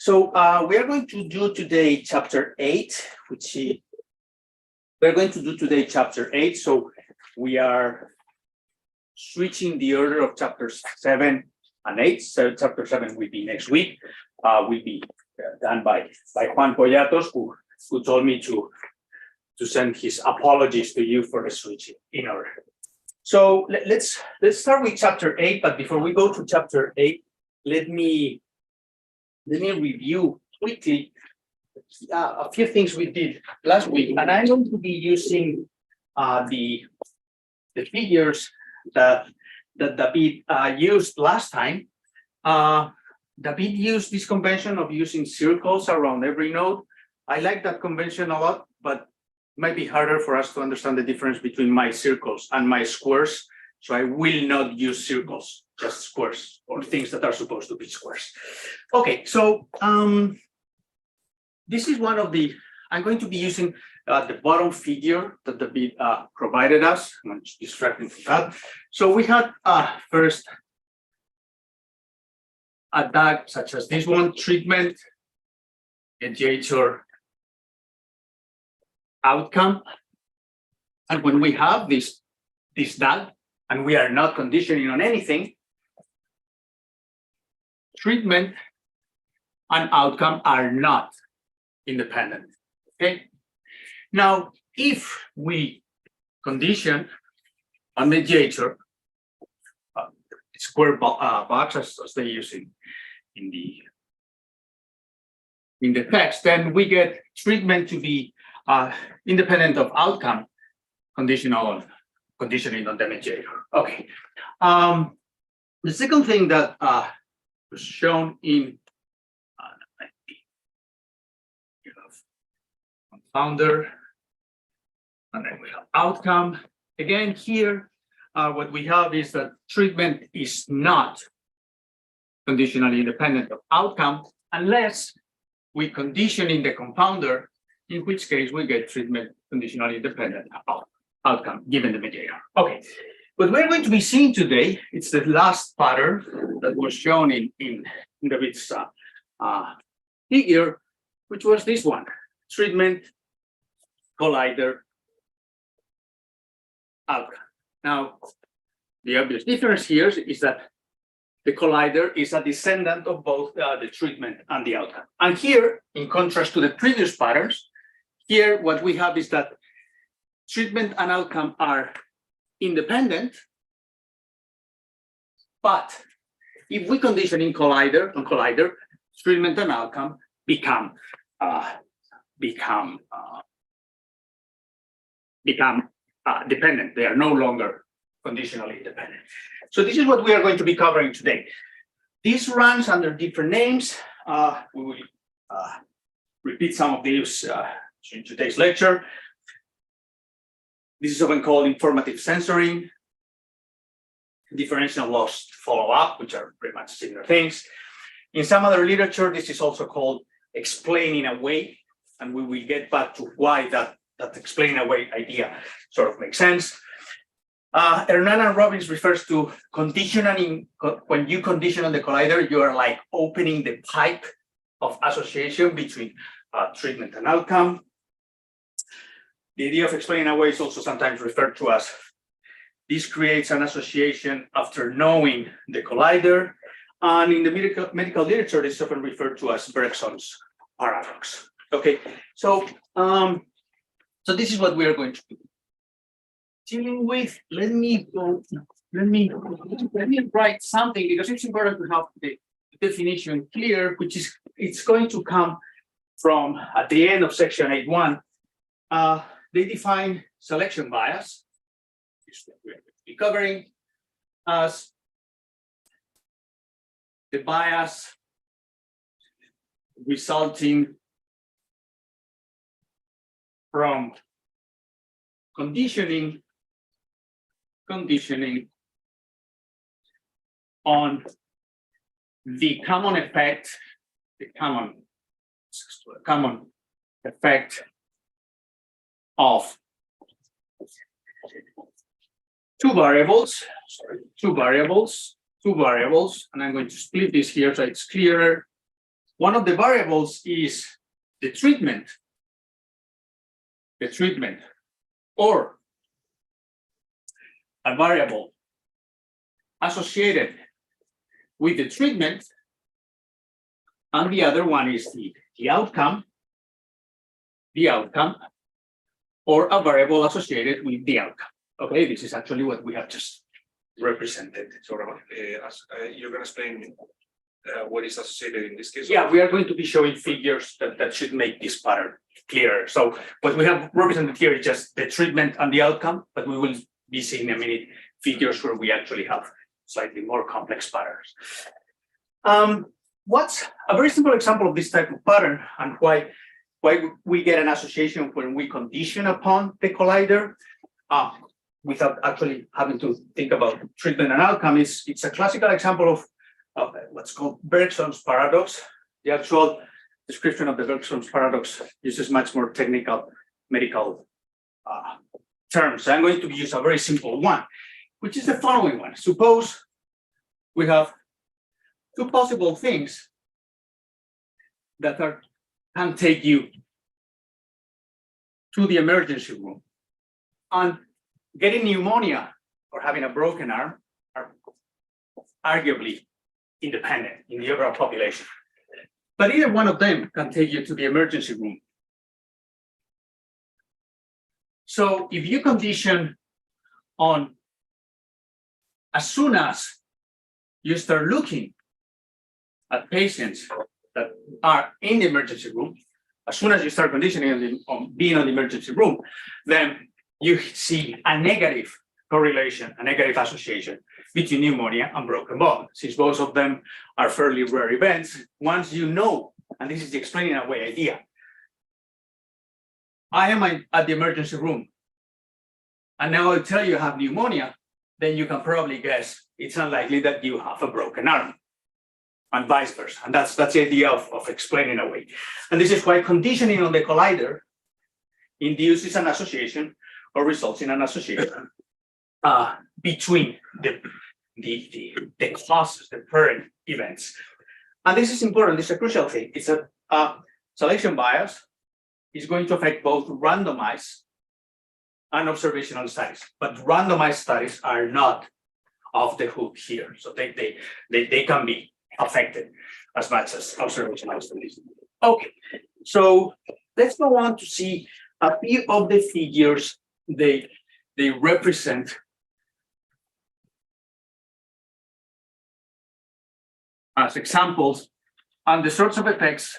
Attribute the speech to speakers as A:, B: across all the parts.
A: So we are going to do today chapter 8, which is, we're going to do today chapter 8. So we are switching the order of chapters 7 and 8. So chapter 7 will be next week. Will be done by Juan Poyatos, who told me to send his apologies to you for the switching in order. So let's start with chapter 8. But before we go to chapter 8, let me review quickly a few things we did last week, and I'm going to be using the figures that David used last time. David used this convention of using circles around every node. I like that convention a lot, but it might be harder for us to understand the difference between my circles and my squares. So I will not use circles, just squares or things that are supposed to be squares. Okay, so this is one of the, I'm going to be using the bottom figure that David provided us. I'm just distracting from that. So we had first a DAG such as this one, treatment, mediator, outcome. And when we have this DAG, and we are not conditioning on anything, treatment and outcome are not independent, okay? Now, if we condition a mediator, square box as they use in the text, then we get treatment to be independent of outcome, conditioning on the mediator. Okay. The second thing that was shown in compounder, and then we have outcome. Again, here, what we have is that treatment is not conditionally independent of outcome unless we condition in the compounder, in which case we get treatment conditionally independent of outcome given the mediator. Okay, what we're going to be seeing today, it's the last pattern that was shown in David's figure, which was this one, treatment, collider, outcome. Now, the obvious difference here is that the collider is a descendant of both the treatment and the outcome. And here, in contrast to the previous patterns, here what we have is that treatment and outcome are independent, but if we condition in collider, treatment and outcome become dependent. They are no longer conditionally independent. So this is what we are going to be covering today. This runs under different names. We will repeat some of these in today's lecture. This is often called informative censoring, differential loss follow-up, which are pretty much similar things. In some other literature, this is also called explaining away, and we will get back to why that explaining away idea sort of makes sense. Hernan and Robbins refers to conditioning. When you condition on the collider, you are like opening the pipe of association between treatment and outcome. The idea of explaining away is also sometimes referred to as this creates an association after knowing the collider. And in the medical literature, it's often referred to as Bergson's paradox. Okay, so this is what we are going to be dealing with. Let me write something because it's important to have the definition clear, which is it's going to come from at the end of section 8.1. They define selection bias, which we're going to be covering, as the bias resulting from conditioning on the common effect, the common effect of two variables, and I'm going to split this here so it's clearer. one of the variables is the treatment, or a variable associated with the treatment, and the other one is the outcome, or a variable associated with the outcome. Okay, this is actually what we have just represented.
B: So you're going to explain what is associated in this case?
A: Yeah, we are going to be showing figures that should make this pattern clearer. So what we have represented here is just the treatment and the outcome, but we will be seeing in a minute figures where we actually have slightly more complex patterns. What's a very simple example of this type of pattern and why we get an association when we condition upon the collider without actually having to think about treatment and outcome is it's a classical example of what's called Bergson's paradox. The actual description of the Bergson's paradox uses much more technical medical terms. I'm going to use a very simple one, which is the following one. Suppose we have two possible things that can take you to the emergency room, and getting pneumonia or having a broken arm are arguably independent in the overall population. But either one of them can take you to the emergency room. So if you condition on as soon as you start looking at patients that are in the emergency room, as soon as you start conditioning on being on the emergency room, then you see a negative correlation, a negative association between pneumonia and broken bone. Since both of them are fairly rare events, once you know, and this is the explaining away idea, I am at the emergency room, and now I tell you have pneumonia, then you can probably guess it's unlikely that you have a broken arm, and vice versa. And that's the idea of explaining away. And this is why conditioning on the collider induces an association or results in an association between the causes, the parent events. And this is important, this is a crucial thing. It's a selection bias is going to affect both randomized and observational studies, but randomized studies are not off the hook here. So they can be affected as much as observational studies. Okay, so let's go on to see a few of the figures they represent as examples and the sorts of effects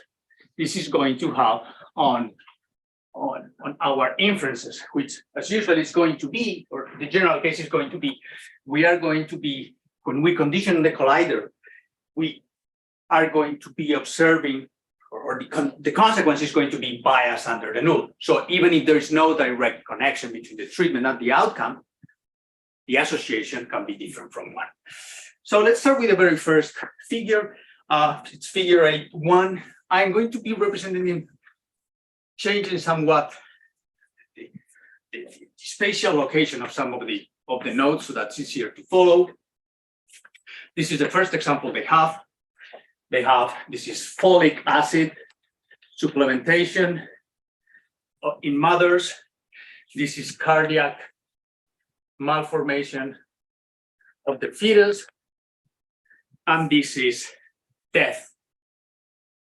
A: this is going to have on our inferences, which as usual is going to be, or the general case is going to be, we are going to be, when we condition the collider, we are going to be observing, or the consequence is going to be bias under the null. So even if there is no direct connection between the treatment and the outcome, the association can be different from one. So let's start with the very first figure. It's figure 8.1. I'm going to be representing changing somewhat the spatial location of some of the nodes, so that's easier to follow. This is the first example they have. This is folic acid supplementation in mothers. This is cardiac malformation of the fetus. And this is death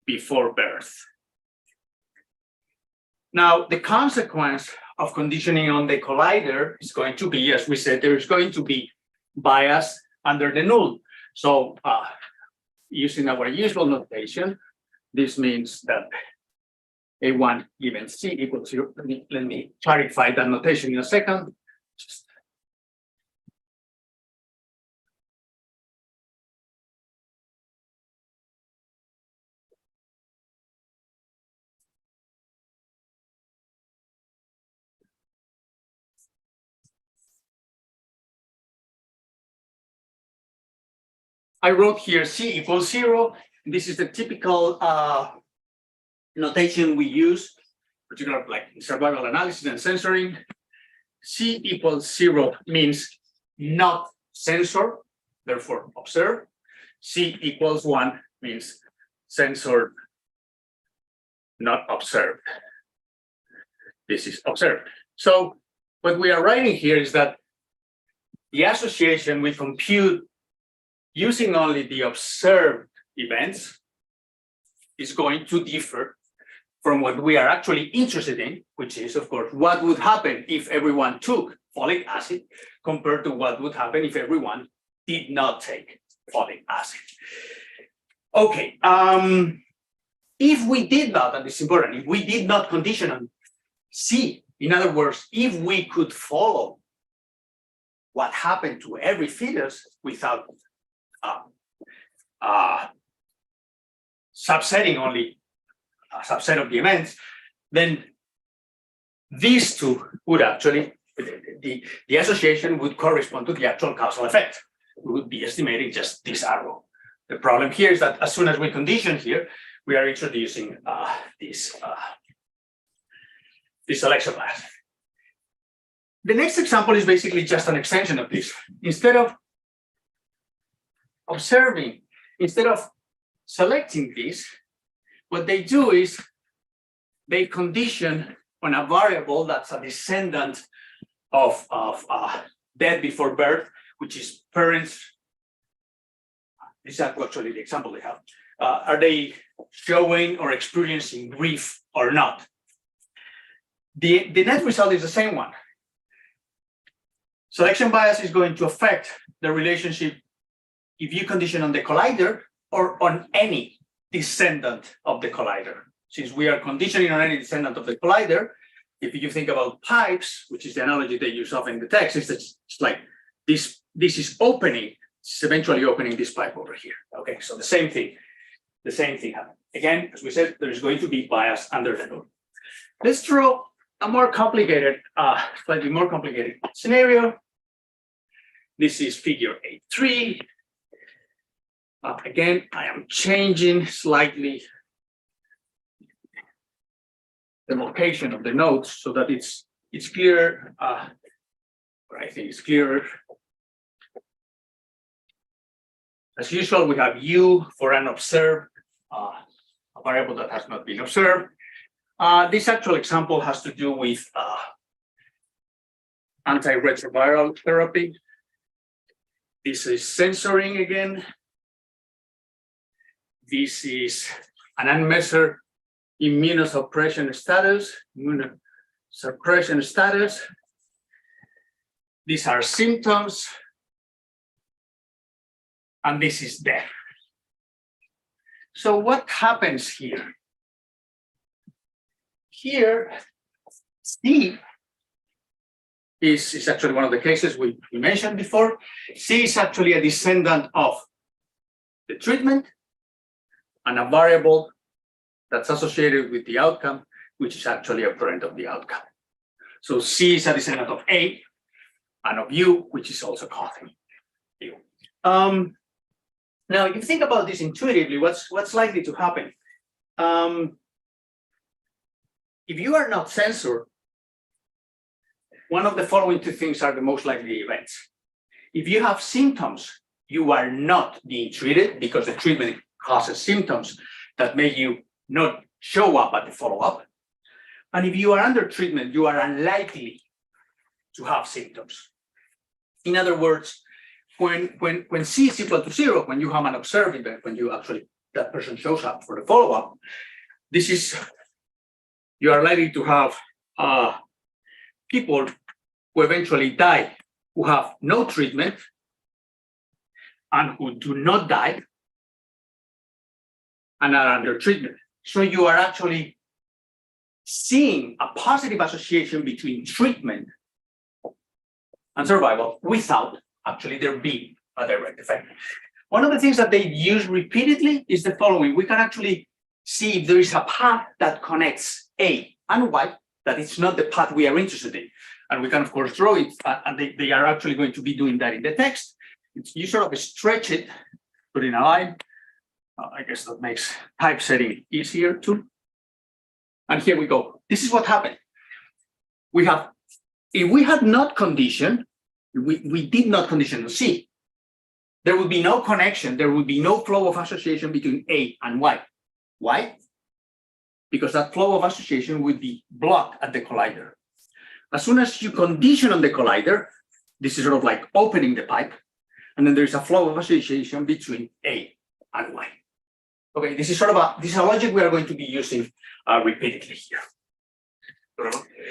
A: before birth. Now, the consequence of conditioning on the collider is going to be, as we said, there's going to be bias under the null. So using our usual notation, this means that A1 given C equals 0. Let me clarify that notation in a second. I wrote here C equals 0. This is the typical notation we use, particularly like in survival analysis and censoring. C equals 0 means not censor, therefore observe. C equals 1 means censored, not observed. This is observed. So what we are writing here is that the association we compute using only the observed events is going to differ from what we are actually interested in, which is, of course, what would happen if everyone took folic acid compared to what would happen if everyone did not take folic acid. Okay, if we did not, and it's important, if we did not condition on C, in other words, if we could follow what happened to every fetus without subsetting only a subset of the events, then these two would actually, the association would correspond to the actual causal effect. We would be estimating just this arrow. The problem here is that as soon as we condition here, we are introducing this selection bias. The next example is basically just an extension of this. Instead of observing, instead of selecting this, what they do is they condition on a variable that's a descendant of death before birth, which is parents. This is actually the example they have. Are they showing or experiencing grief or not? The net result is the same one. Selection bias is going to affect the relationship if you condition on the collider or on any descendant of the collider. Since we are conditioning on any descendant of the collider, if you think about pipes, which is the analogy they use often in the text, it's like this is opening, it's eventually opening this pipe over here. Okay, so the same thing happens. Again, as we said, there is going to be bias under the hood. Let's draw a more complicated, slightly more complicated scenario. This is figure 8.3. Again, I am changing slightly the location of the notes so that it's clearer, or I think it's clearer. As usual, we have U for unobserved, a variable that has not been observed. This actual example has to do with antiretroviral therapy. This is censoring again. This is an unmeasured immunosuppression status. These are symptoms. And this is death. So what happens here? Here, C is actually one of the cases we mentioned before. C is actually a descendant of the treatment and a variable that's associated with the outcome, which is actually a parent of the outcome. So C is a descendant of A and of U, which is also causing U. Now, if you think about this intuitively, what's likely to happen? If you are not censored, one of the following two things are the most likely events. If you have symptoms, you are not being treated because the treatment causes symptoms that make you not show up at the follow-up. And if you are under treatment, you are unlikely to have symptoms. In other words, when C is equal to 0, when you have an observed event, when you actually, that person shows up for the follow-up, this is, you are likely to have people who eventually die, who have no treatment, and who do not die, and are under treatment. So you are actually seeing a positive association between treatment and survival without actually there being a direct effect. One of the things that they use repeatedly is the following. We can actually see if there is a path that connects A and Y, that it's not the path we are interested in. And we can, of course, draw it, and they are actually going to be doing that in the text. You sort of stretch it, put in a line. I guess that makes typesetting easier too. And here we go. This is what happened. We have, if we had not conditioned, we did not condition to C, there would be no connection, there would be no flow of association between A and Y. Why? Because that flow of association would be blocked at the collider. As soon as you condition on the collider, this is sort of like opening the pipe, and then there's a flow of association between A and Y. Okay, this is a logic we are going to be using repeatedly here.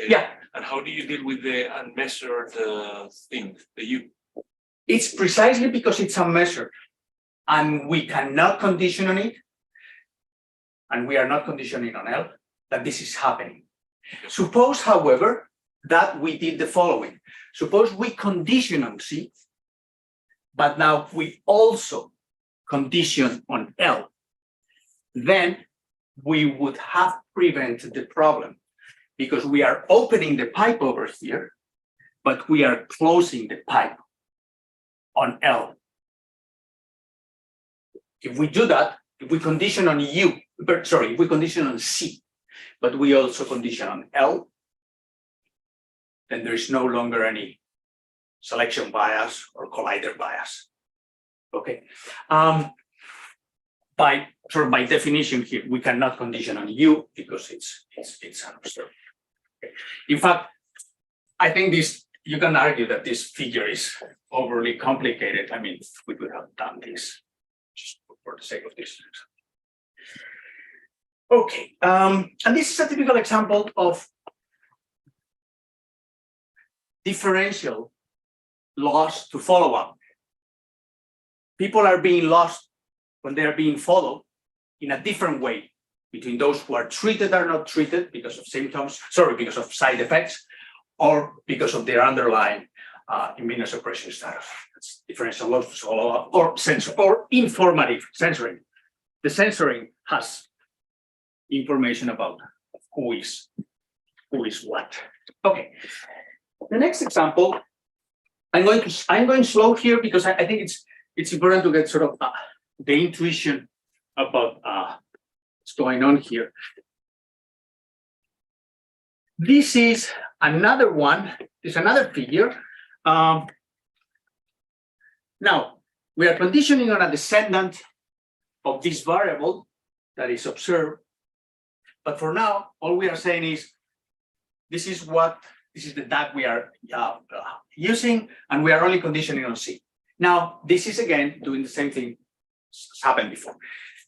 B: Yeah. And how do you deal with the unmeasured thing, the U?
A: It's precisely because it's unmeasured, and we cannot condition on it, and we are not conditioning on L, that this is happening. Suppose, however, that we did the following. Suppose we condition on C, but now we also condition on L. Then we would have prevented the problem, because we are opening the pipe over here, but we are closing the pipe on L. If we do that, if we condition on if we condition on C, but we also condition on L, then there is no longer any selection bias or collider bias. Okay. By definition here, we cannot condition on U because it's unobserved. Okay. In fact, I think you can argue that this figure is overly complicated. I mean, we could have done this just for the sake of this. Okay, and this is a typical example of differential loss to follow-up. People are being lost when they are being followed in a different way between those who are treated or not treated because of symptoms, because of side effects, or because of their underlying immunosuppression status. That's differential loss to follow-up, or informative censoring. The censoring has information about who is what. Okay. The next example, I'm going slow here because I think it's important to get sort of the intuition about what's going on here. This is another one. It's another figure. Now we are conditioning on a descendant of this variable that is observed. But for now, all we are saying is this is the DAG we are using, and we are only conditioning on C. Now, this is again doing the same thing as happened before.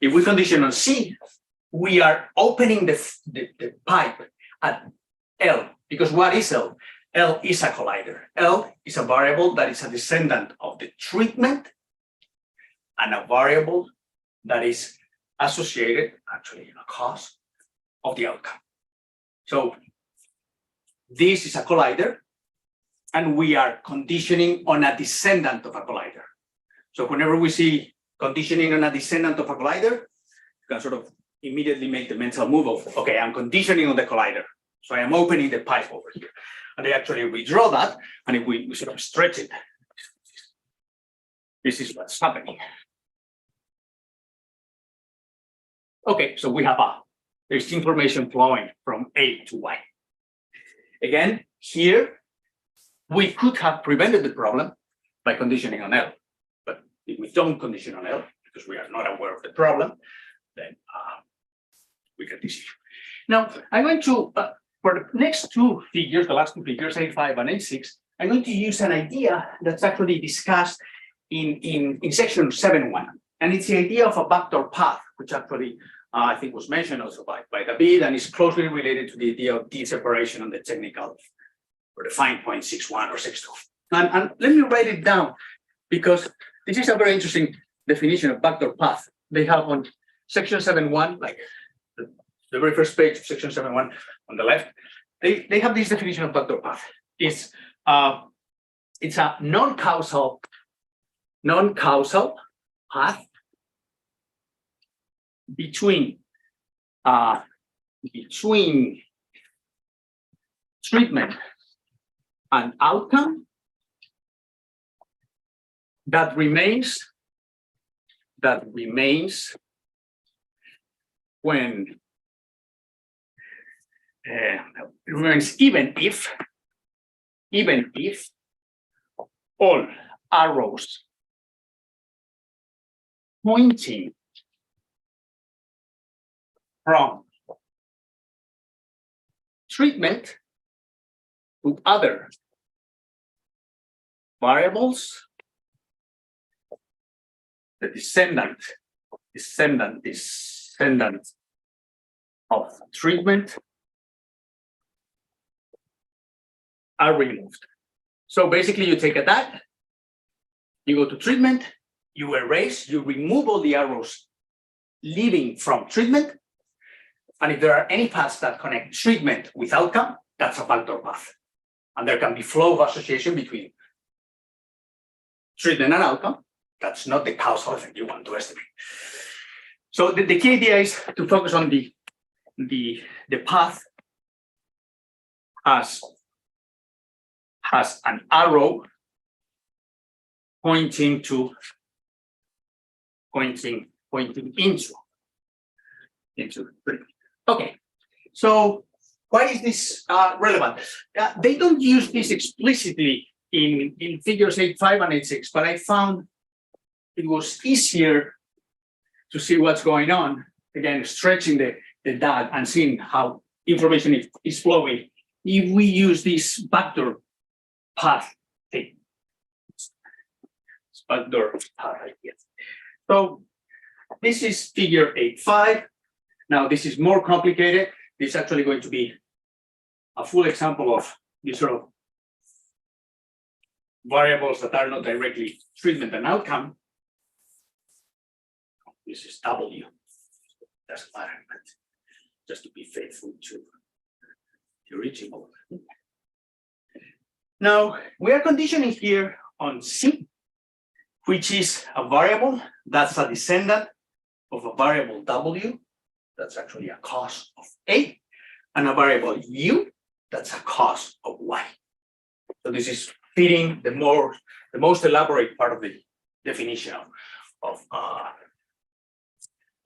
A: If we condition on C, we are opening the pipe at L, because what is L? L is a collider. L is a variable that is a descendant of the treatment and a variable that is associated, actually, a cause of the outcome. So this is a collider, and we are conditioning on a descendant of a collider. So whenever we see conditioning on a descendant of a collider, you can sort of immediately make the mental move of, okay, I'm conditioning on the collider. So I am opening the pipe over here. And I actually redraw that, and if we sort of stretch it, this is what's happening. Okay, so we have there's information flowing from A to Y. Again, here, we could have prevented the problem by conditioning on L. But if we don't condition on L, because we are not aware of the problem, then we get this issue. Now, I'm going to, for the next two figures, the last two figures, A5 and A6, I'm going to use an idea that's actually discussed in section 7.1. And it's the idea of a backdoor path, which actually I think was mentioned also by David, and is closely related to the idea of D-separation on the technical or the fine point 6.1 or 6.2. And let me write it down, because this is a very interesting definition of backdoor path. They have on section 7.1, like the very first page of section 7.1 on the left, they have this definition of backdoor path. It's a non-causal path between treatment and outcome that remains when it remains even if all arrows pointing from treatment to other variables, the descendant of treatment are removed. So basically you take a dot, you go to treatment, you erase, you remove all the arrows leaving from treatment. And if there are any paths that connect treatment with outcome, that's a backdoor path. And there can be flow of association between treatment and outcome. That's not the causal effect you want to estimate. So the key idea is to focus on the path has an arrow pointing into treatment. Okay, so why is this relevant? They don't use this explicitly in figures 8.5 and 8.6, but I found it was easier to see what's going on, again, stretching the dot and seeing how information is flowing if we use this backdoor path thing. Backdoor path, yes. So this is figure 8.5. Now this is more complicated. This is actually going to be a full example of these sort of variables that are not directly treatment and outcome. This is W. Doesn't matter, but just to be faithful to the original. Now we are conditioning here on C, which is a variable that's a descendant of a variable W. That's actually a cos of A, and a variable U, that's a cos of Y. So this is fitting the most elaborate part of the definition of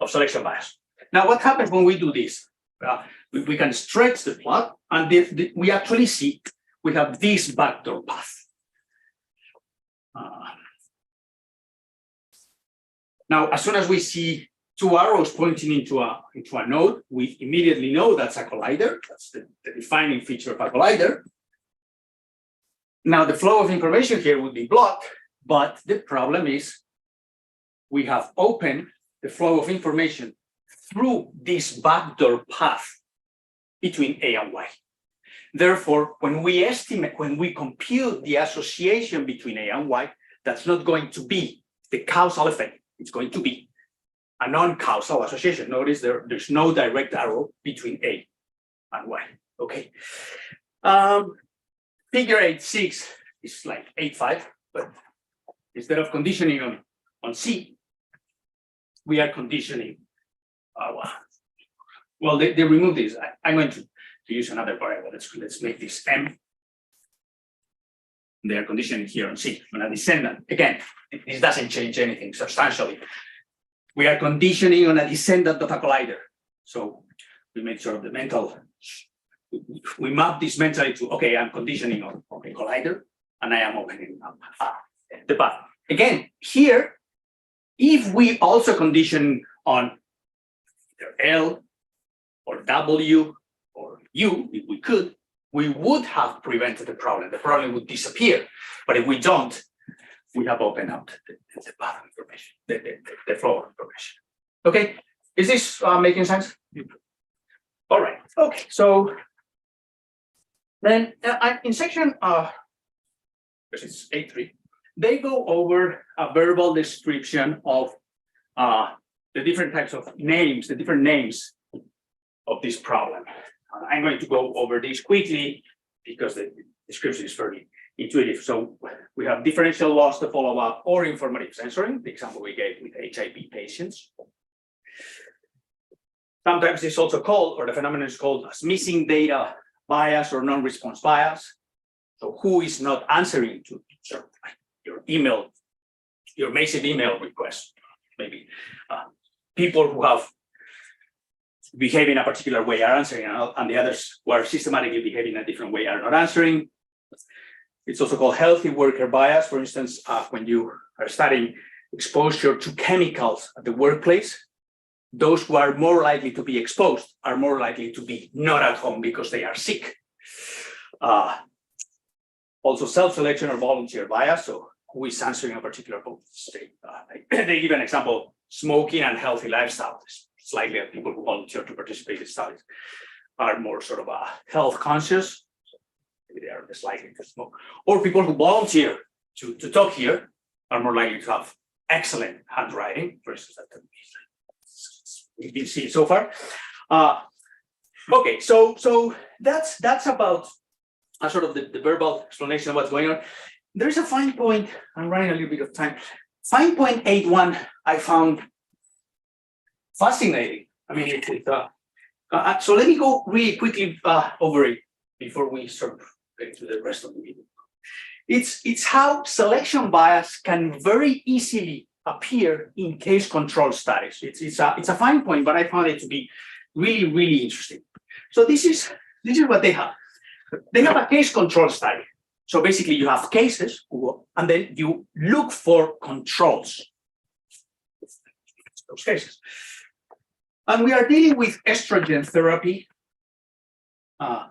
A: selection bias. Now, what happens when we do this? We can stretch the plot, and we actually see we have this backdoor path. Now, as soon as we see two arrows pointing into a node, we immediately know that's a collider. That's the defining feature of a collider. Now, the flow of information here would be blocked, but the problem is we have opened the flow of information through this backdoor path between A and Y. Therefore, when we compute the association between A and Y, that's not going to be the causal effect. It's going to be a non-causal association. Notice there's no direct arrow between A and Y. Okay. Figure 8.6 is like 8.5, but instead of conditioning on C, we are conditioning. Well, they removed this. I'm going to use another variable. Let's make this M. They are conditioning here on C, on a descendant. Again, this doesn't change anything substantially. We are conditioning on a descendant of a collider. So we make sure of the mental, we map this mentally to, okay, I'm conditioning on a collider, and I am opening up the path. Again, here, if we also condition on either L or W or U, if we could, we would have prevented the problem. The problem would disappear. But if we don't, we have opened up the path information, the flow of information. Okay, is this making sense? All right, okay, so then in section, because it's 8.3, they go over a verbal description of the different types of names, the different names of this problem. I'm going to go over this quickly because the description is fairly intuitive. So we have differential loss to follow up or informative censoring, the example we gave with HIV patients. Sometimes it's also called, or the phenomenon is called as missing data bias or non-response bias. So who is not answering to your email, your massive email request? Maybe people who have behave in a particular way are answering, and the others who are systematically behaving in a different way are not answering. It's also called healthy worker bias. For instance, when you are studying exposure to chemicals at the workplace, those who are more likely to be exposed are more likely to be not at home because they are sick. Also self-selection or volunteer bias, so who is answering a particular state. They give an example, smoking and healthy lifestyle. It's likely that people who volunteer to participate in studies are more sort of health conscious. Maybe they are less likely to smoke. Or people who volunteer to talk here are more likely to have excellent handwriting, for instance, that we've been seeing so far. Okay, so that's about sort of the verbal explanation of what's going on. There is a fine point, I'm running a little bit of time. Fine point 8.1 I found fascinating. I mean, so let me go really quickly over it before we sort of get into the rest of the video. It's how selection bias can very easily appear in case control studies. It's a fine point, but I found it to be really, really interesting. So this is what they have. They have a case control study. So basically you have cases and then you look for controls. Those cases. And we are dealing with estrogen therapy, I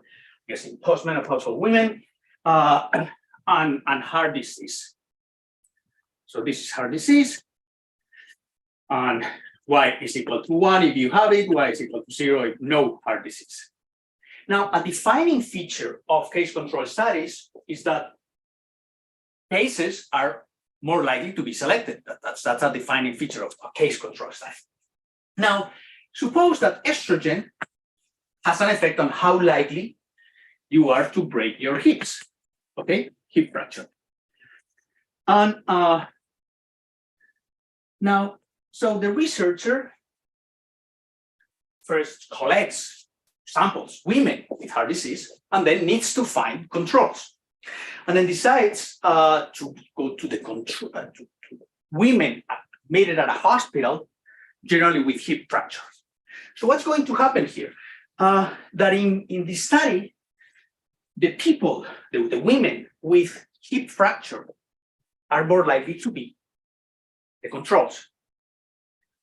A: guess in postmenopausal women, and heart disease. So this is heart disease. And Y is equal to 1 if you have it, Y is equal to 0 if no heart disease. Now, a defining feature of case control studies is that cases are more likely to be selected. That's a defining feature of a case control study. Now, suppose that estrogen has an effect on how likely you are to break your hips, okay? Hip fracture. And now, so the researcher first collects samples, women with heart disease, and then needs to find controls. And then decides to go to the control, to women admitted at a hospital, generally with hip fractures. So what's going to happen here? That in this study, the people, the women with hip fracture are more likely to be the controls.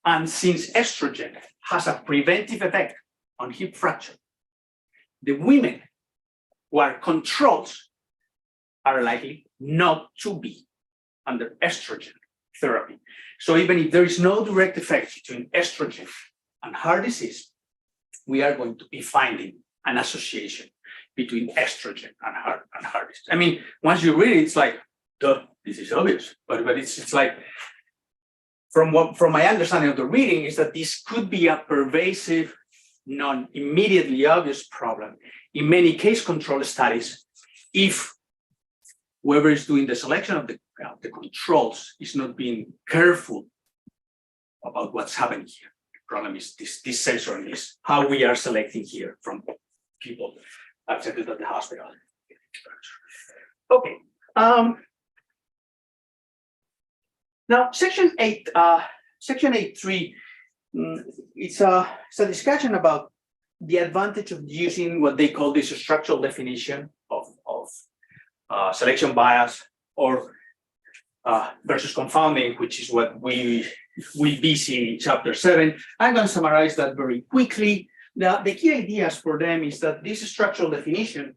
A: And since estrogen has a preventive effect on hip fracture, the women who are controls are likely not to be under estrogen therapy. So even if there is no direct effect between estrogen and heart disease, we are going to be finding an association between estrogen and heart disease. I mean, once you read it, it's like, duh, this is obvious. But it's like, from my understanding of the reading, is that this could be a pervasive, non-immediately obvious problem in many case control studies if whoever is doing the selection of the controls is not being careful about what's happening here. The problem is this sensor and this, how we are selecting here from people accepted at the hospital. Okay. Now, section 8.3, it's a discussion about the advantage of using what they call this structural definition of selection bias or versus confounding, which is what we will be seeing in chapter 7. I'm going to summarize that very quickly. The key ideas for them is that this structural definition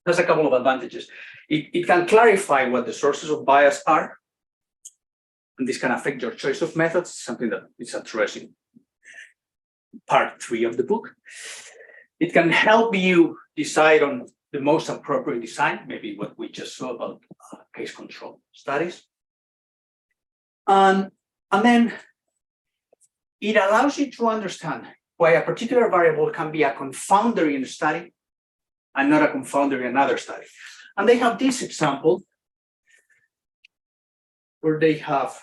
A: has a couple of advantages. It can clarify what the sources of bias are, and this can affect your choice of methods, something that is addressed in part 3 of the book. It can help you decide on the most appropriate design, maybe what we just saw about case control studies. And then it allows you to understand why a particular variable can be a confounder in a study and not a confounder in another study. And they have this example where they have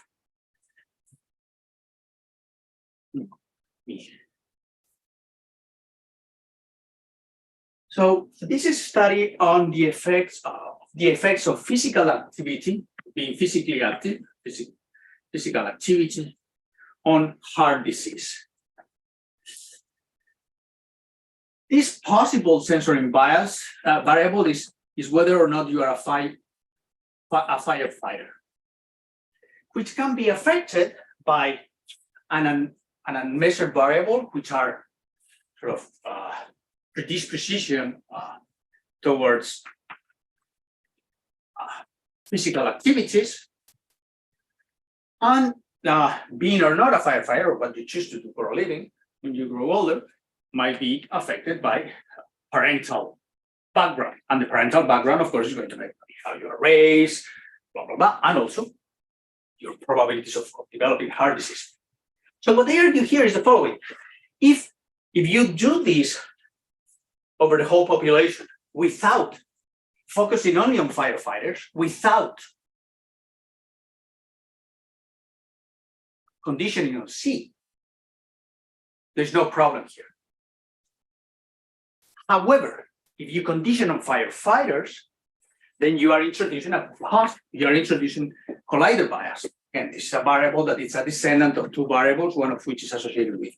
A: so this is a study on the effects of physical activity, being physically active, physical activity on heart disease. This possible censoring bias variable is whether or not you are a firefighter, which can be affected by an an unmeasured variable, which are sort of predisposition towards physical activities, and being or not a firefighter, or what you choose to do for a living when you grow older, might be affected by parental background. And the parental background, of course, is going to make how you are raised, blah, blah, blah, and also your probabilities of developing heart disease. So what they argue here is the following. If you do this over the whole population without focusing only on firefighters, without conditioning on C, there's no problem here. However, if you condition on firefighters, then you are introducing collider bias. And this is a variable that is a descendant of two variables, one of which is associated with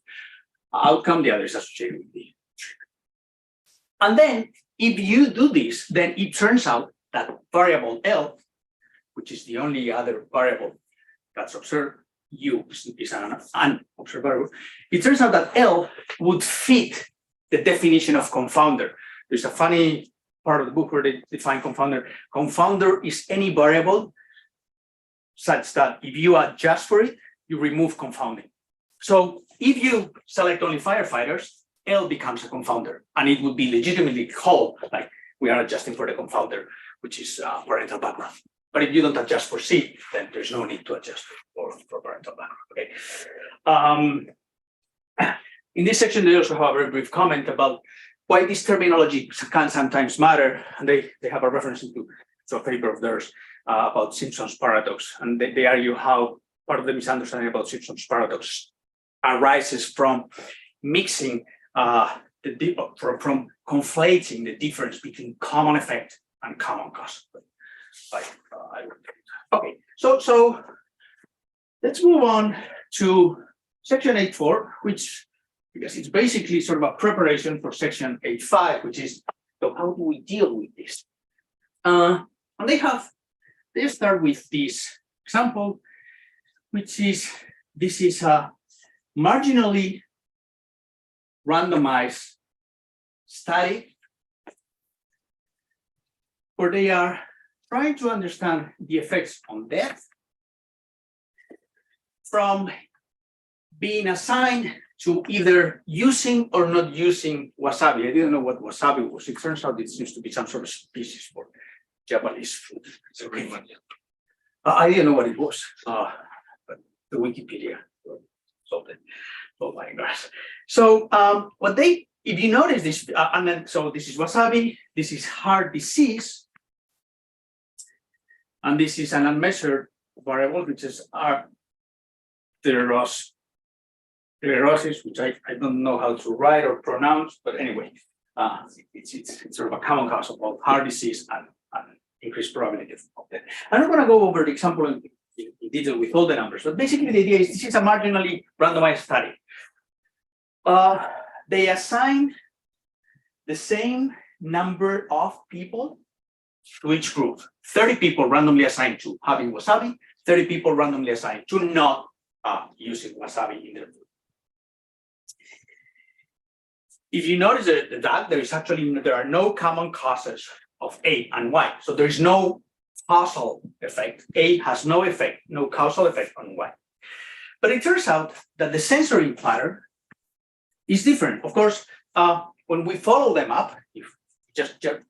A: outcome, the other is associated with the treatment. And then if you do this, then it turns out that variable L, which is the only other variable that's observed, U is an unobserved variable, it turns out that L would fit the definition of confounder. There's a funny part of the book where they define confounder. Confounder is any variable such that if you adjust for it, you remove confounding. So if you select only firefighters, L becomes a confounder, and it would be legitimately called like we are adjusting for the confounder, which is parental background. But if you don't adjust for C, then there's no need to adjust for parental background. Okay. In this section, they also have a very brief comment about why this terminology can sometimes matter, and they have a reference to a paper of theirs about Simpson's paradox, and they argue how part of the misunderstanding about Simpson's paradox arises from mixing from conflating the difference between common effect and common cause. Okay, so let's move on to section 8.4, which because it's basically sort of a preparation for section 8.5, which is so how do we deal with this? And they start with this example, which is this is a marginally randomized study where they are trying to understand the effects on death from being assigned to either using or not using wasabi. I didn't know what wasabi was. It turns out it seems to be some sort of species for Japanese food. It's a great one. I didn't know what it was, but the Wikipedia solved it. Oh my gosh. So if you notice this, and then so this is wasabi, this is heart disease, and this is an unmeasured variable, which is sclerosis, which I don't know how to write or pronounce, but anyway, it's sort of a common cause of both heart disease and increased probability of death. I'm not going to go over the example in detail with all the numbers, but basically the idea is this is a marginally randomized study. They assign the same number of people to each group. 30 people randomly assigned to having wasabi, 30 people randomly assigned to not using wasabi in their food. If you notice that there are no common causes of A and Y. So there is no causal effect. A has no effect, no causal effect on Y. But it turns out that the censoring pattern is different. Of course, when we follow them up,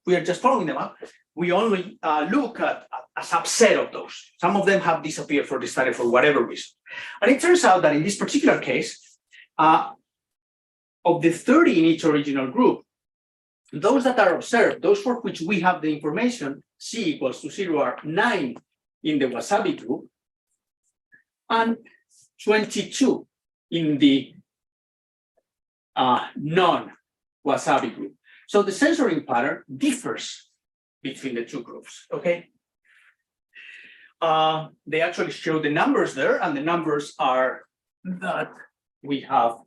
A: we are just following them up, we only look at a subset of those. Some of them have disappeared for the study for whatever reason. And it turns out that in this particular case, of the 30 in each original group, those that are observed, those for which we have the information, C equals to 0 are 9 in the wasabi group and 22 in the non-wasabi group. So the censoring pattern differs between the two groups, okay? They actually show the numbers there, and the numbers are that we have,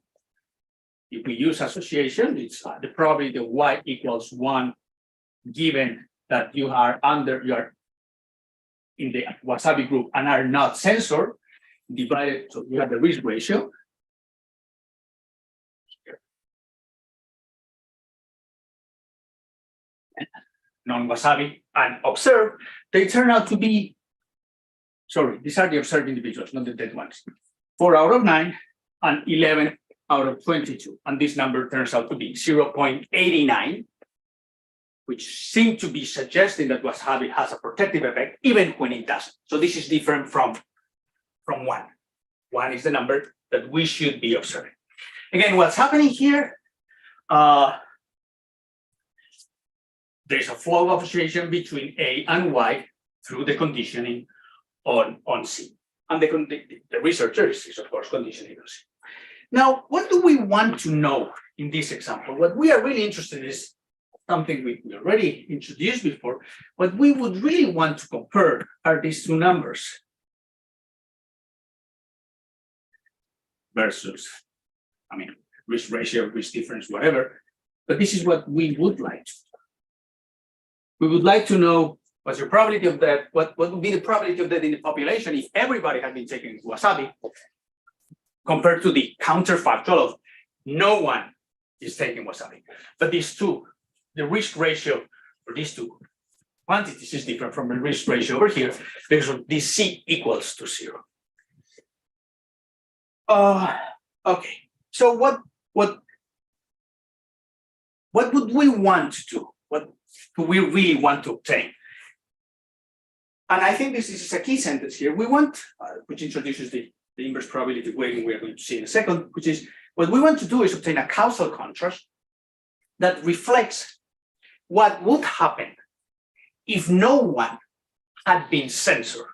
A: if we use association, it's probably the Y equals 1, given that you are in the wasabi group and are not censored, divided, so you have the risk ratio. non-wasabi, and observed, they turn out to be, sorry, these are the observed individuals, not the dead ones. 4 out of 9 and 11 out of 22. And this number turns out to be 0.89, which seem to be suggesting that wasabi has a protective effect, even when it doesn't. So this is different from 1. 1 is the number that we should be observing. Again, what's happening here? There's a flow of association between A and Y through the conditioning on C. And the researcher is of course, conditioning on C. Now, what do we want to know in this example? What we are really interested in is something we already introduced before. What we would really want to compare are these two numbers versus, risk ratio, risk difference, whatever. But this is what we would like to know. We would like to know what's your probability of death, what would be the probability of death in the population if everybody had been taking wasabi, compared to the counterfactual of no one is taking wasabi. But these two, the risk ratio for these two quantities is different from the risk ratio over here, because this C equals to 0. Okay, so what would we want to do? What do we really want to obtain? And I think this is a key sentence here. We want, which introduces the inverse probability weighting we are going to see in a second, which is what we want to do is obtain a causal contrast that reflects what would happen if no one had been censored.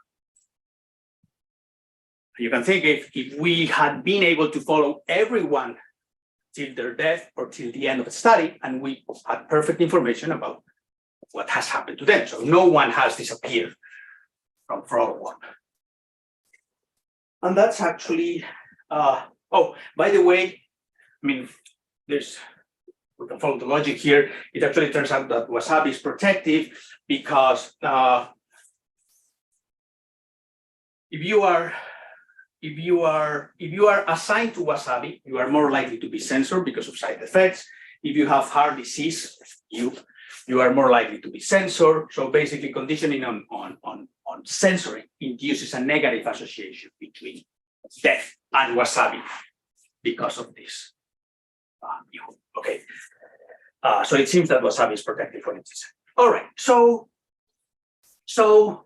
A: You can think if we had been able to follow everyone till their death or till the end of the study, and we had perfect information about what has happened to them. So no one has disappeared from fraud one. And that's actually, oh, by the way, we can follow the logic here. It actually turns out that wasabi is protective because if you are assigned to wasabi, you are more likely to be censored because of side effects. If you have heart disease, you are more likely to be censored. So basically, conditioning on censoring induces a negative association between death and wasabi because of this. Okay. So it seems that wasabi is protective when it's censored. All right. So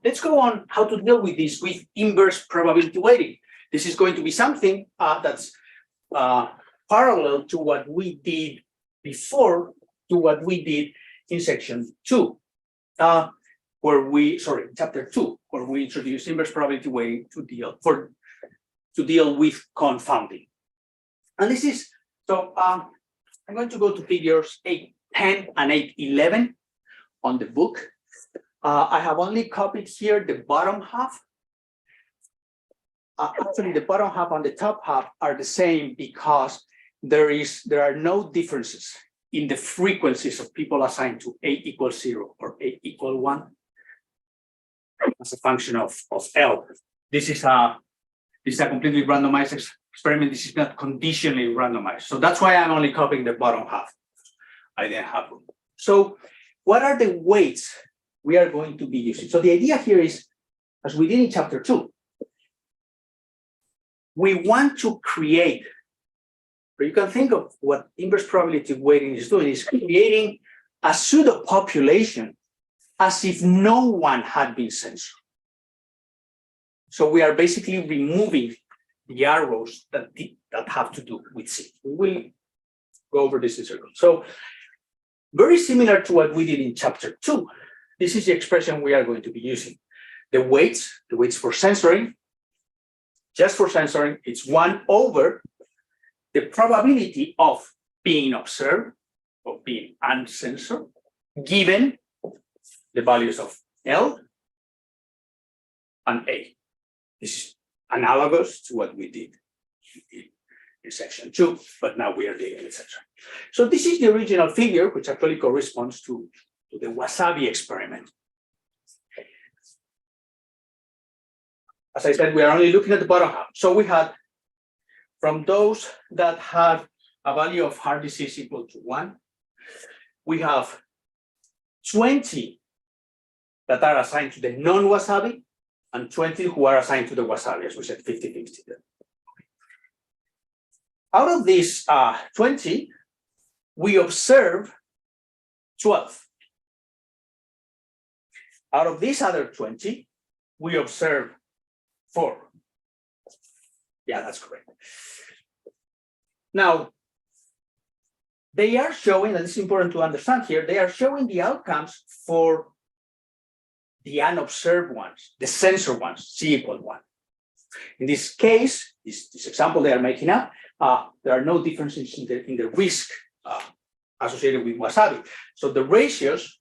A: let's go on how to deal with this with inverse probability weighting. This is going to be something that's parallel to what we did before, to what we did in section 2, chapter 2, where we introduced inverse probability weighting to deal with confounding. And this is, so I'm going to go to figures 8.10 and 8.11 on the book. I have only copied here the bottom half. Actually, the bottom half and the top half are the same because there are no differences in the frequencies of people assigned to A equals 0 or A equal 1 as a function of L. This is a completely randomized experiment. This is not conditionally randomized. So that's why I'm only copying the bottom half. I didn't have room. So what are the weights we are going to be using? So the idea here is, as we did in chapter 2, we want to create, or you can think of what inverse probability weighting is doing, is creating a pseudo population as if no one had been censored. So we are basically removing the arrows that have to do with C. We will go over this in a second. So very similar to what we did in chapter 2, this is the expression we are going to be using. The weights for censoring, just for censoring, it's 1 over the probability of being observed, of being uncensored, given the values of L and A. This is analogous to what we did in section 2, but now we are dealing with censoring. So this is the original figure, which actually corresponds to the wasabi experiment. As I said, we are only looking at the bottom half. So we had, from those that had a value of heart disease equal to 1, we have 20 that are assigned to the non-wasabi and 20 who are assigned to the wasabi, as we said, 50-50. Out of these 20, we observe 12. Out of these other 20, we observe 4. Yeah, that's correct. Now, they are showing, and it's important to understand here, they are showing the outcomes for the unobserved ones, the sensor ones, C=1. In this case, this example they are making up, there are no differences in the risk associated with wasabi. So the ratios,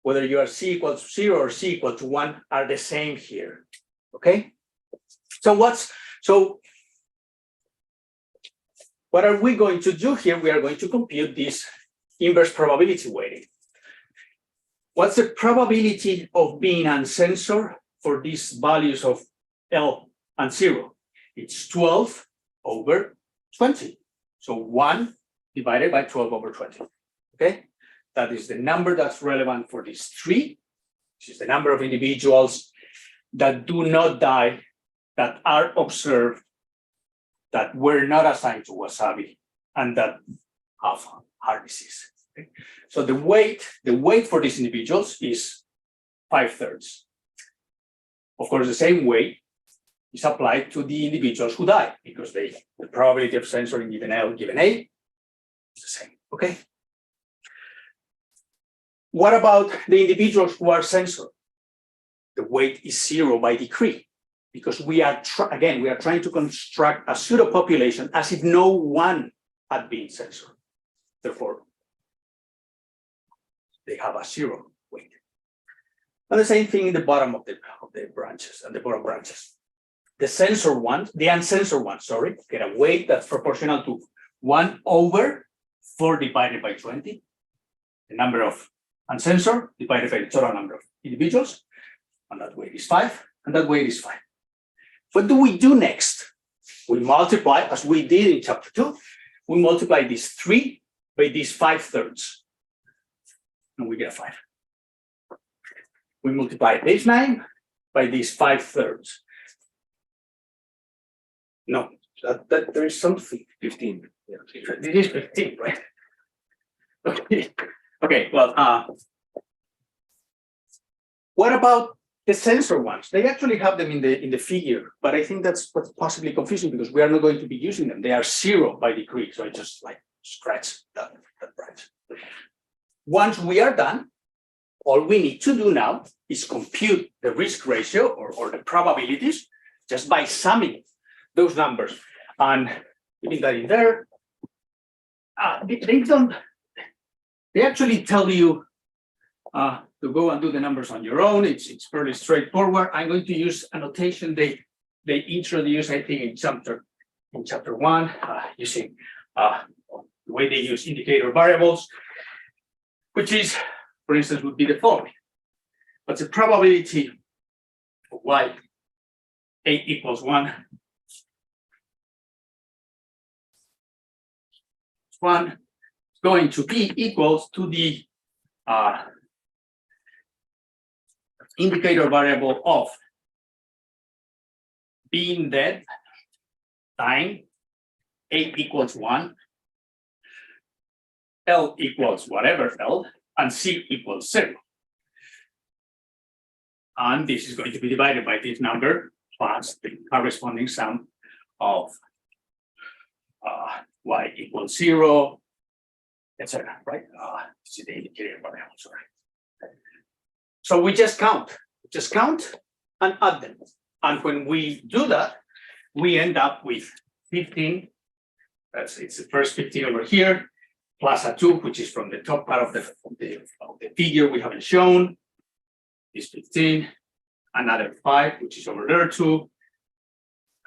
A: whether you are C=0 or C=1, are the same here. Okay. So what are we going to do here? We are going to compute this inverse probability weighting. What's the probability of being uncensored for these values of L and 0? It's 12 over 20. So 1 divided by 12 over 20. Okay, that is the number that's relevant for these 3, which is the number of individuals that do not die, that are observed, that were not assigned to wasabi, and that have heart disease. Okay? So the weight for these individuals is 5/3. Of course, the same weight is applied to the individuals who die, because the probability of censoring given L given A is the same. Okay. What about the individuals who are censored? The weight is 0 by decree, because we are trying to construct a pseudo population as if no one had been censored. Therefore, they have a 0 weight. And the same thing in the bottom of the branches and the bottom branches. The censored ones, the uncensored ones, sorry, get a weight that's proportional to 1 over 4 divided by 20, the number of uncensored divided by the total number of individuals, and that weight is 5, and that weight is 5. What do we do next? We multiply, as we did in chapter 2, we multiply this 3 by these 5/3, and we get a 5. We multiply this 9 by these 5/3. No, that there is something. 15. Yeah, it is 15, right? Okay. Okay. Well, what about the sensor ones? They actually have them in the figure, but I think that's what's possibly confusing, because we are not going to be using them. They are 0 by decree, so I just like scratch that branch. Once we are done, all we need to do now is compute the risk ratio or the probabilities just by summing those numbers and putting that in there. They actually tell you to go and do the numbers on your own. It's fairly straightforward. I'm going to use a notation they introduce, I think, in chapter 1, using the way they use indicator variables, which is, for instance, would be the following. What's the probability of y A = 1? 1 is going to be equals to the indicator variable of being dead, dying, A = 1, L = whatever L, and C = 0. And this is going to be divided by this number plus the corresponding sum of y = 0, etc. Right? This is the indicator variable. Sorry. So we just count and add them. And when we do that, we end up with 15. It's the first 15 over here, plus a 2, which is from the top part of the figure we haven't shown, is 15, another 5, which is over there 2,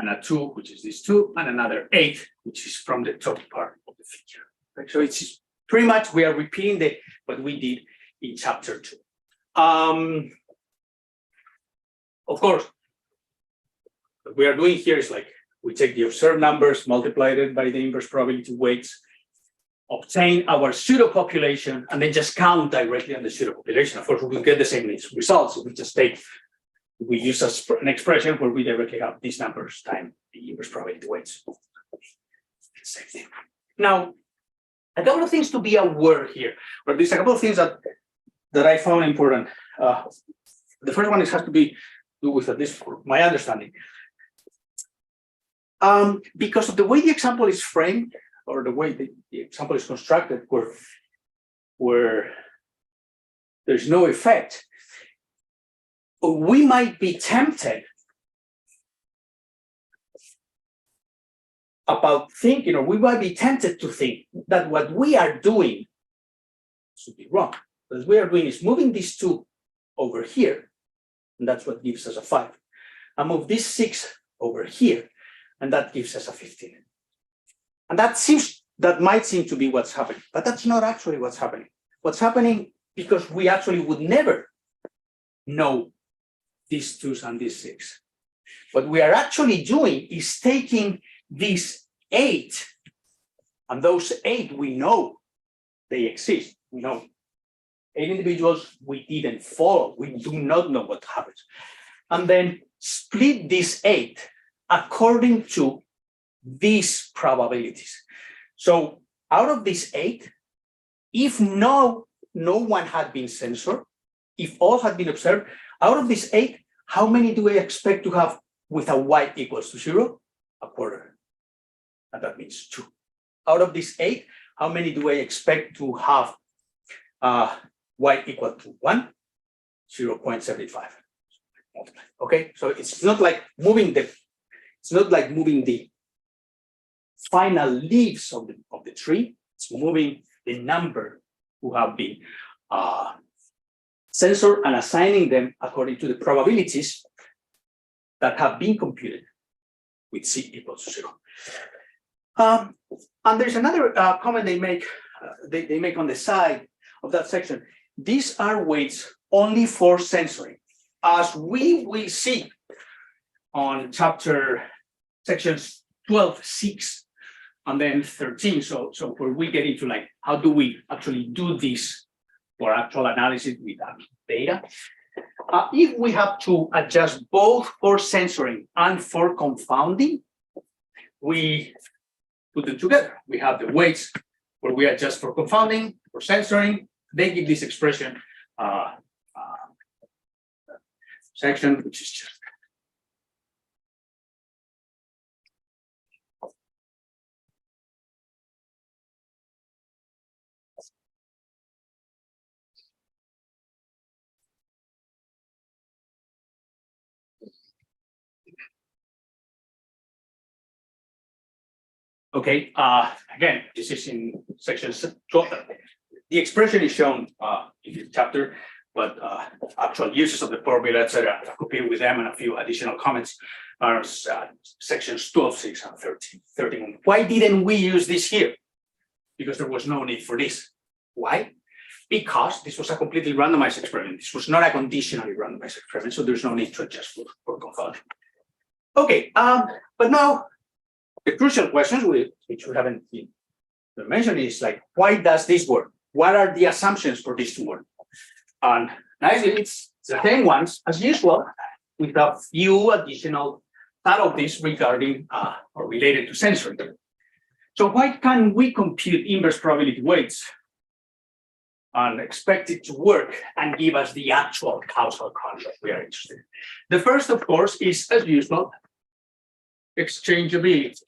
A: and a 2, which is this 2, and another 8, which is from the top part of the figure. Right? So it's pretty much we are repeating what we did in chapter 2. Of course, what we are doing here is like we take the observed numbers, multiply it by the inverse probability weights obtain our pseudo population and then just count directly on the pseudo population. Of course, we will get the same results if we just we use an expression where we directly have these numbers times the inverse probability weights. Same thing. Now, a couple of things to be aware here, or there's a couple of things that I found important. The first one has to be do with at least my understanding. Because of the way the example is framed, or the way the example is constructed, where there's no effect, we might be tempted about thinking, or we might be tempted to think that what we are doing should be wrong. What we are doing is moving these two over here, and that's what gives us a 5. I move this 6 over here, and that gives us a 15. And that might seem to be what's happening, but that's not actually what's happening. What's happening, because we actually would never know these 2s and this 6. What we are actually doing is taking these 8, and those 8 we know they exist. We know 8 individuals we didn't follow. We do not know what happens. And then split this 8 according to these probabilities. So out of this 8, if no one had been censored, if all had been observed, out of this 8, how many do we expect to have with a y equals to 0? A quarter. And that means 2. Out of this 8, how many do I expect to have y equal to 1? 0.75. Okay, so it's not like moving the final leaves of the tree. It's moving the number who have been censored and assigning them according to the probabilities that have been computed with c equals to 0. And there's another comment they make. They make on the side of that section. These are weights only for censoring, as we will see on sections 12, 6, and then 13. So where we get into like, how do we actually do this for actual analysis with data? If we have to adjust both for censoring and for confounding, we put them together. We have the weights where we adjust for confounding, for censoring. They give this expression section, which is just okay. Again, this is in section 12. The expression is shown in the chapter, but actual uses of the formula, etc., compared with them and a few additional comments are sections 12, 6, and 13. Why didn't we use this here? Because there was no need for this. Why? Because this was a completely randomized experiment. This was not a conditionally randomized experiment, so there's no need to adjust for confounding. Okay, but now the crucial questions, which we haven't mentioned, is like, why does this work? What are the assumptions for this to work? And nicely, it's the same ones as usual, with a few additional subtleties regarding or related to censoring. So why can't we compute inverse probability weights and expect it to work and give us the actual causal contrast we are interested in? The first, of course, is, as usual, exchangeability.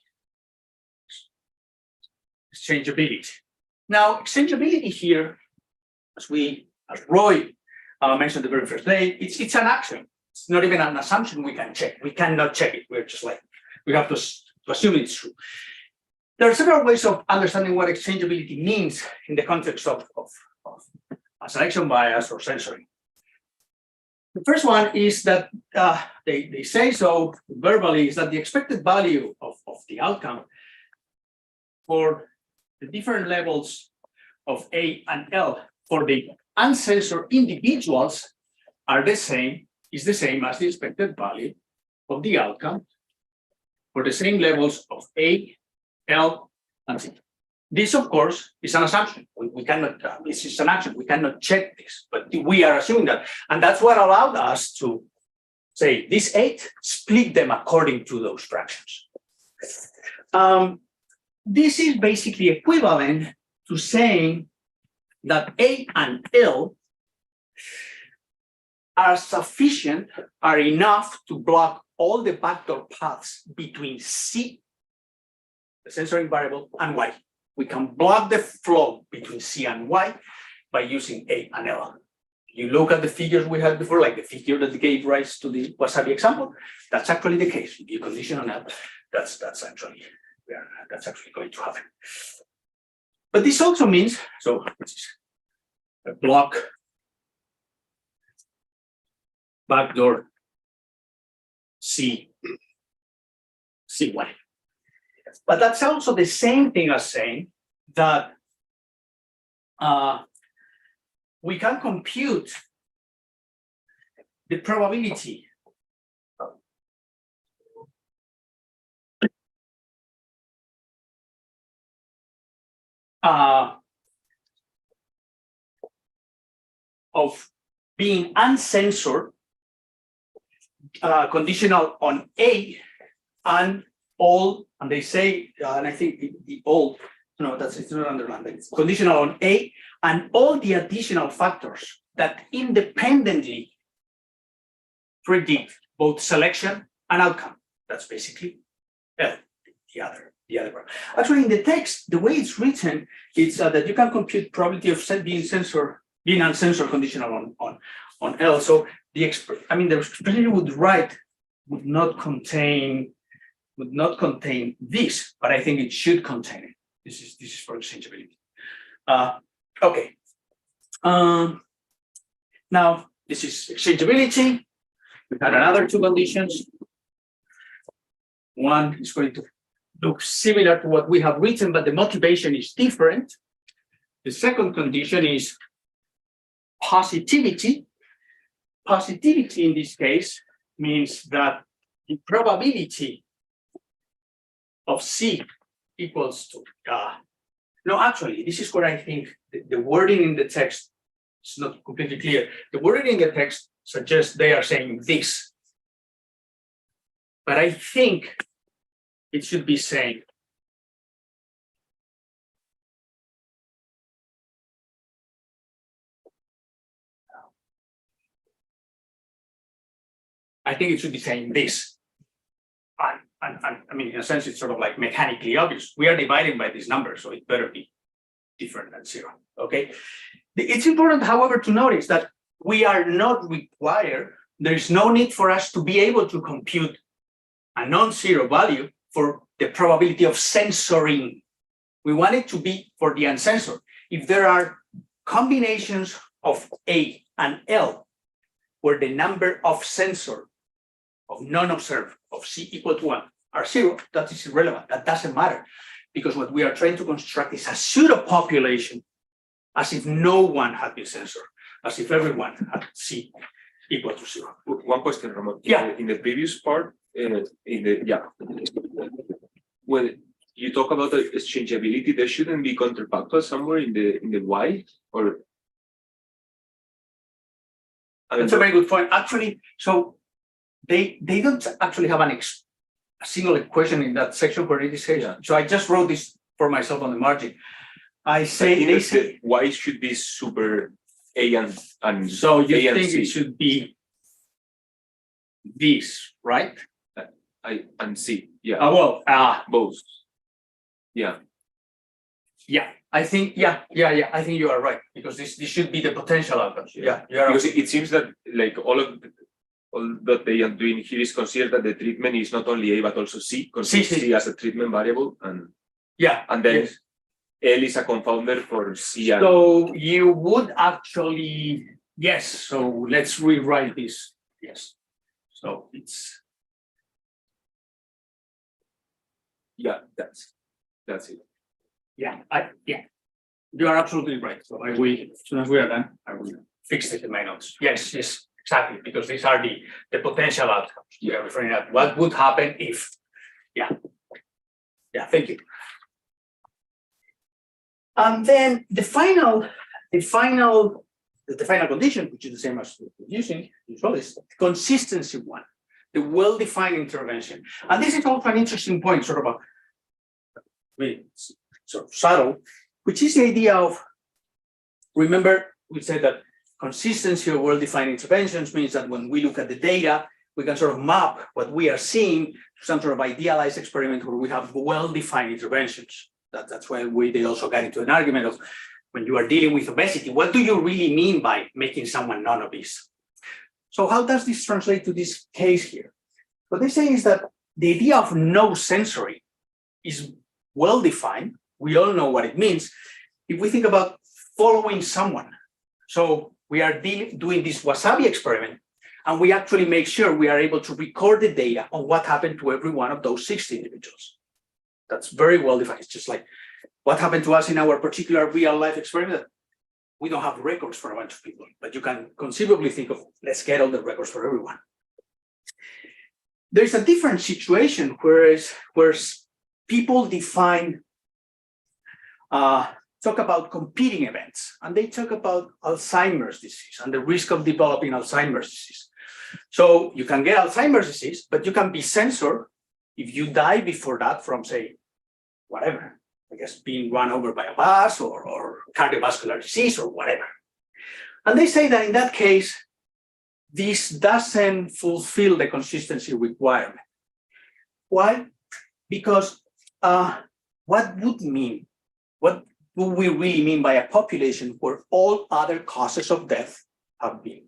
A: Now, exchangeability here, as Roy mentioned the very first day, it's an action. It's not even an assumption we can check. We cannot check it. We're just like, we have to assume it's true. There are several ways of understanding what exchangeability means in the context of a selection bias or censoring. The first one is that they say so verbally, is that the expected value of the outcome for the different levels of A and L for the uncensored individuals is the same as the expected value of the outcome for the same levels of A, L, and C. This, of course, is an assumption. We cannot, this is an action. We cannot check this, but we are assuming that. And that's what allowed us to say, these 8, split them according to those fractions. This is basically equivalent to saying that A and L are sufficient, are enough to block all the backdoor paths between C, the censoring variable, and Y. We can block the flow between C and Y by using A and L. You look at the figures we had before, like the figure that gave rise to the wasabi example, that's actually the case. If you condition on L, that's actually going to happen. But this also means, so this is a block backdoor C, CY. But that's also the same thing as saying that we can compute the probability of being uncensored, conditional on A and all, and they say, and I think the all, no, that's it's not underlined, it's conditional on A and all the additional factors that independently predict both selection and outcome. That's basically L, the other part. Actually, in the text, the way it's written, it's that you can compute probability of being uncensored conditional on L. So the expression would not contain this, but I think it should contain it. This is for exchangeability. Okay. Now this is exchangeability. We had another 2 conditions. One is going to look similar to what we have written, but the motivation is different. The second condition is positivity. Positivity in this case means that the probability of C equals to, no, actually, this is where I think the wording in the text is not completely clear. The wording in the text suggests they are saying this, but I think it should be saying this. And I mean, in a sense, it's sort of like mechanically obvious. We are dividing by this number, so it better be different than 0. Okay. It's important, however, to notice that we are not required. There is no need for us to be able to compute a non-zero value for the probability of censoring. We want it to be for the uncensored. If there are combinations of A and L, where the number of censored, of non-observed, of C equal to 1 are 0, that is irrelevant. That doesn't matter, because what we are trying to construct is a pseudo population, as if no one had been censored, as if everyone had C equal to 0.
B: One question, Ramon.
A: Yeah.
B: In the previous part, when you talk about the exchangeability, there shouldn't be counterfactual somewhere in the Y, or?
A: That's a very good point. Actually, so they don't actually have a single equation in that section where it is. Yeah. So I just wrote this for myself on the margin. I say they say
B: Y should be super A and
A: so you
B: A
A: think
B: C.
A: It should be this, right?
B: I and C. Yeah.
A: Both.
B: Yeah.
A: Yeah. I think I think you are right, because this should be the potential outcome. Yeah.
B: Because it seems that like all that they are doing here is consider that the treatment is not only A but also C, consider C as a treatment variable, and then L is a confounder for C.
A: So you would actually, yes. So let's rewrite this. Yes. So it's
B: that's it.
A: Yeah, you are absolutely right. So as soon as we are done, I will fix it in my notes. Yes, exactly, because these are the potential outcomes. We are referring to what would happen if. Yeah, thank you. And then the final condition, which is the same as using usually, is the consistency one, the well-defined intervention. And this is also an interesting point, sort of subtle, which is the idea of, remember, we said that consistency of well-defined interventions means that when we look at the data, we can sort of map what we are seeing to some sort of idealized experiment where we have well-defined interventions. That's why they also got into an argument of, when you are dealing with obesity, what do you really mean by making someone non-obese? So how does this translate to this case here? What they say is that the idea of no sensory is well-defined. We all know what it means. If we think about following someone, so we are doing this wasabi experiment, and we actually make sure we are able to record the data on what happened to every one of those 60 individuals. That's very well-defined. It's just like what happened to us in our particular real-life experiment. We don't have records for a bunch of people, but you can conceivably think of, let's get all the records for everyone. There's a different situation where people define, talk about competing events, and they talk about Alzheimer's disease and the risk of developing Alzheimer's disease. So you can get Alzheimer's disease, but you can be censored if you die before that from, say, whatever, I guess being run over by a bus or cardiovascular disease or whatever. And they say that in that case, this doesn't fulfill the consistency requirement. Why? Because what do we really mean by a population where all other causes of death have been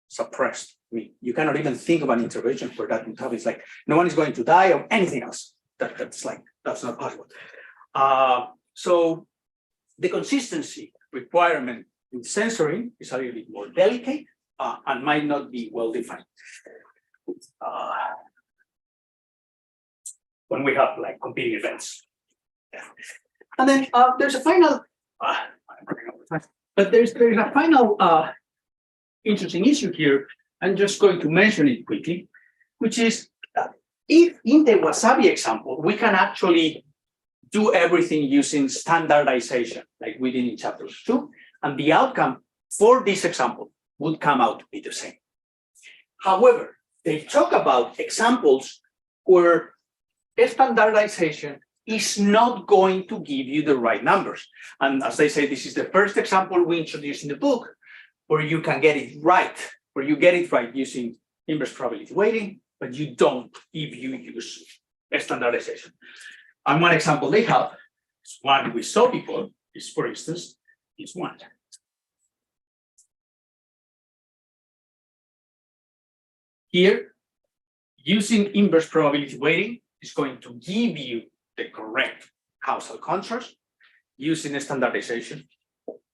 A: suppressed? I mean, you cannot even think of an intervention where that would happen. It's like no one is going to die of anything else. That's not possible. So the consistency requirement in censoring is a little bit more delicate and might not be well defined. When we have like competing events. Yeah. And then there's a final, there's a final interesting issue here. I'm just going to mention it quickly, which is if in the wasabi example, we can actually do everything using standardization, like we did in chapter 2, and the outcome for this example would come out to be the same. However, they talk about examples where standardization is not going to give you the right numbers. And as they say, this is the first example we introduced in the book where you can get it right, where you get it right using inverse probability weighting, but you don't if you use standardization. And one example they have is one we saw before, is for instance, this one. Here, using inverse probability weighting is going to give you the correct causal contrast. Using standardization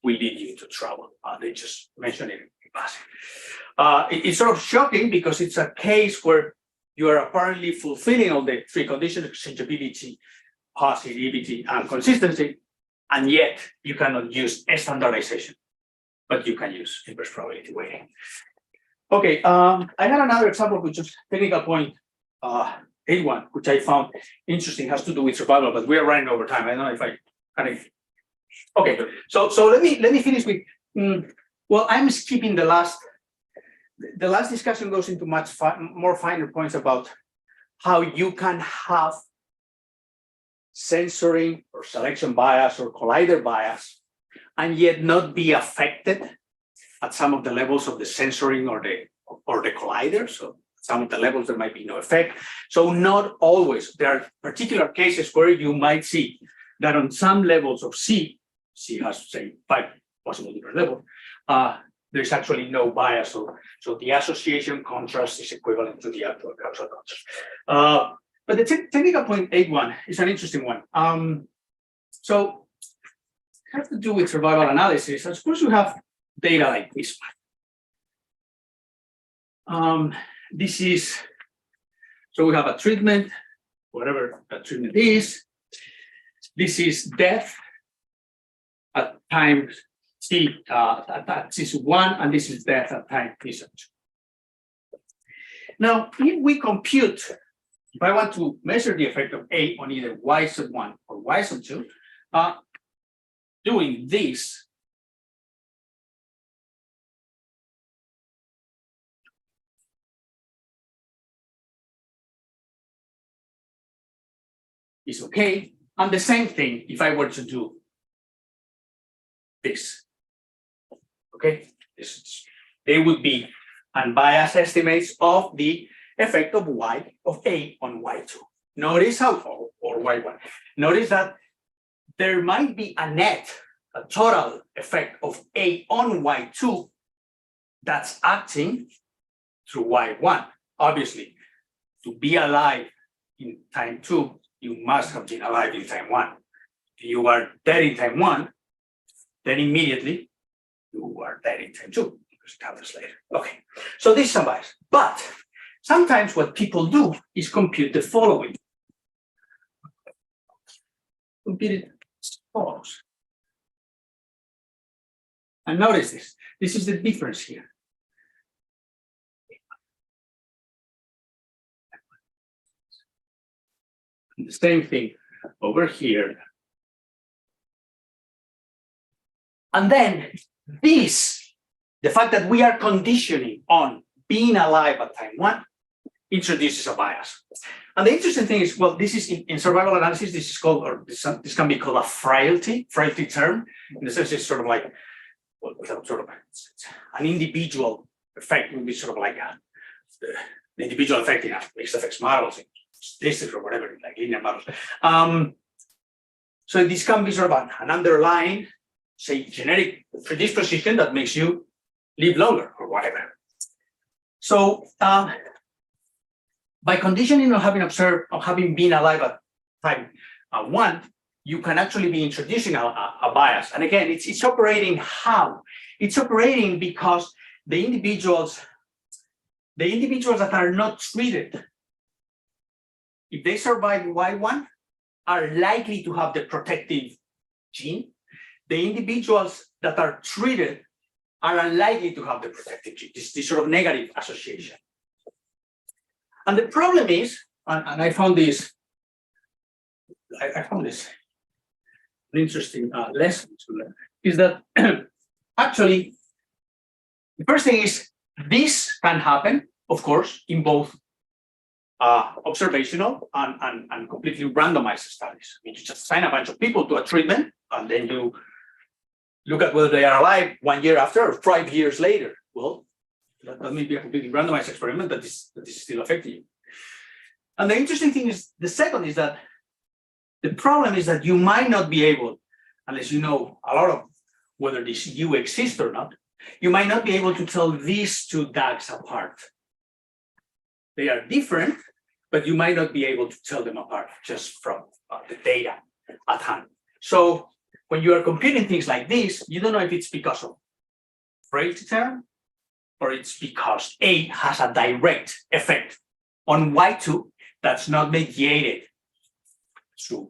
A: will lead you into trouble. They just mentioned it in passing. It's sort of shocking because it's a case where you are apparently fulfilling all the three conditions: exchangeability, positivity, and consistency, and yet you cannot use standardization, but you can use inverse probability weighting. Okay, I had another example, which is technical point 8.1, which I found interesting, has to do with survival, but we are running over time. I don't know if I kind of. Okay, so let me finish with. Well, I'm skipping the last. The last discussion goes into much more finer points about how you can have censoring or selection bias or collider bias, and yet not be affected at some of the levels of the censoring or the collider. So some of the levels there might be no effect. So not always. There are particular cases where you might see that on some levels of C has, say, 5 possible different levels, there's actually no bias. So the association contrast is equivalent to the actual causal contrast. But the technical point 8.1 is an interesting one. So it has to do with survival analysis. And suppose you have data like this one. This is, so we have a treatment, whatever that treatment is. This is death at time T, at T1, and this is death at time T sub 2. Now, if we compute, if I want to measure the effect of A on either Y sub 1 or Y sub 2, doing this, is okay. And the same thing if I were to do this. Okay, they would be unbiased estimates of the effect of y of A on y2. Notice how, or y1. Notice that there might be a total effect of A on y2 that's acting through y1. Obviously, to be alive in time 2, you must have been alive in time 1. If you are dead in time 1, then immediately you are dead in time 2, because it happens later. Okay, so this is unbiased. But sometimes what people do is compute the following. Compute it as follows. And notice this. This is the difference here. And the same thing over here. And then this, the fact that we are conditioning on being alive at time 1, introduces a bias. And the interesting thing is, well, this is in survival analysis, this is called, or this can be called a frailty term. In the sense, it's sort of like, well, sort of an individual effect would be sort of like the individual effect in a mixed effects models, statistics or whatever, like linear models. So this can be sort of an underlying, say, genetic predisposition that makes you live longer or whatever. So by conditioning on having been alive at time 1, you can actually be introducing a bias. And again, it's operating how? It's operating because the individuals that are not treated, if they survive Y1, are likely to have the protective gene. The individuals that are treated are unlikely to have the protective gene, this sort of negative association. And the problem is, and I found this an interesting lesson to learn, is that actually, the first thing is this can happen, of course, in both observational and completely randomized studies. I mean, you just assign a bunch of people to a treatment, and then you look at whether they are alive 1 year after or 5 years later. Well, that may be a completely randomized experiment that is still affecting you. And the interesting thing is, the second is that the problem is that you might not be able, unless you know a lot of whether this U exists or not, you might not be able to tell these two DAGs apart. They are different, but you might not be able to tell them apart just from the data at hand. So when you are computing things like this, you don't know if it's because of frailty term or it's because A has a direct effect on Y2 that's not mediated through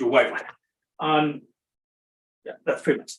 A: Y1. Yeah, that's pretty much.